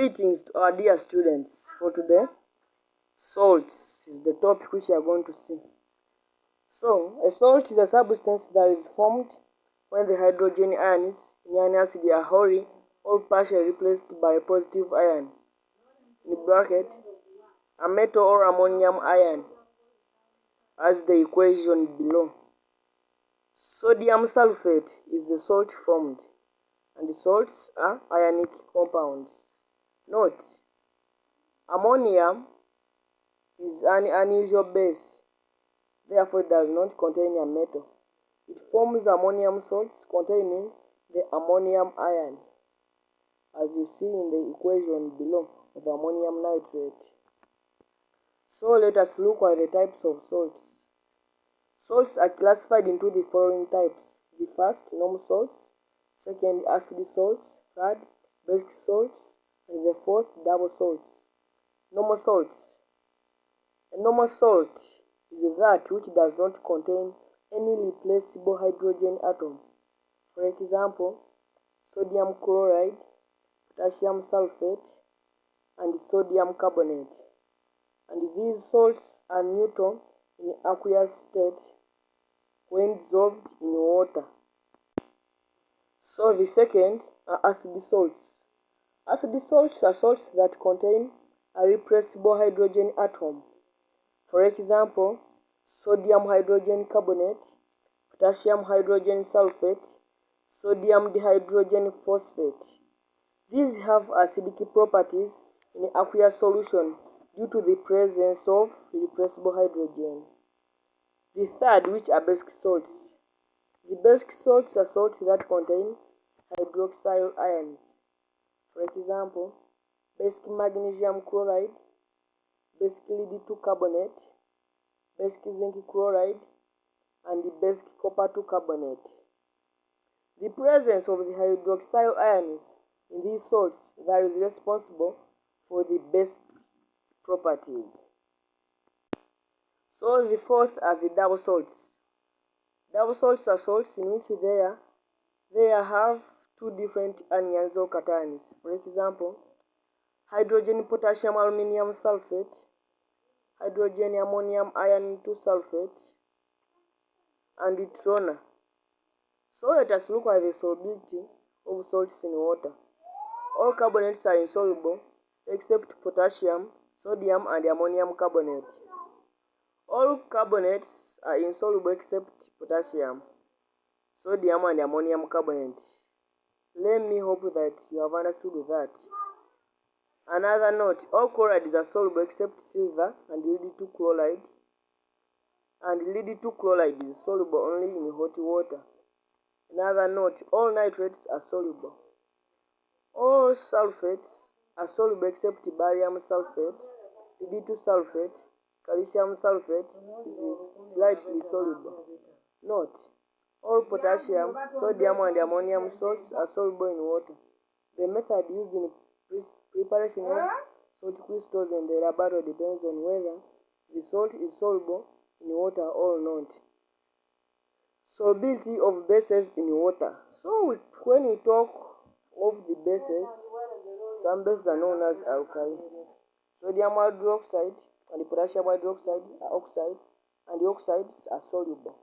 Greetings to our dear students. For today, salts is the topic which you are going to see. So, a salt is a substance that is formed when the hydrogen ions in an acid are wholly or partially replaced by a positive ion, in bracket, a metal or ammonium ion, as the equation below. Sodium sulfate is the salt formed, and the salts are ionic compounds. Note: ammonium is an unusual base, therefore it does not contain a metal. It forms ammonium salts containing the ammonium ion, as you see in the equation below of ammonium nitrate. So let us look at the types of salts. Salts are classified into the following types: the first, normal salts; second, acid salts; third, basic salts; and the fourth, double salts. Normal salts. A normal salt is that which does not contain any replaceable hydrogen atom. For example, sodium chloride, potassium sulfate, and sodium carbonate. And these salts are neutral in aqueous state when dissolved in water. So the second are acid salts. Acid salts are salts that contain a replaceable hydrogen atom. For example, sodium hydrogen carbonate, potassium hydrogen sulfate, sodium dihydrogen phosphate. These have acidic properties in aqueous solution due to the presence of replaceable hydrogen. The third, which are basic salts. The basic salts are salts that contain hydroxyl ions. For example, basic magnesium chloride, basic lead-2 carbonate, basic zinc chloride, and the basic copper-2 carbonate. The presence of the hydroxyl ions in these salts that is responsible for the basic properties. So the fourth are the double salts. Double salts are salts in which they have two different anions or cations. For example, hydrogen potassium aluminium sulfate, hydrogen ammonium iron 2 sulfate, and trona. So let us look at the solubility of salts in water. All carbonates are insoluble except potassium, sodium, and ammonium carbonate. All carbonates are insoluble except potassium, sodium, and ammonium carbonate. Let me hope that you have understood that. Another note: all chlorides are soluble except silver and lead-2 chloride, and lead-2 chloride is soluble only in hot water. Another note: all nitrates are soluble. All sulfates are soluble except barium sulfate, lead-2 sulfate, calcium sulfate is slightly soluble. Note: all potassium, sodium, and ammonium salts are soluble in water. The method used in preparation of salt crystals in the laboratory depends on whether the salt is soluble in water or not. Solubility of bases in water. So when we talk of the bases, some bases are known as alkali. Sodium hydroxide and potassium hydroxide are oxide, and the oxides are soluble.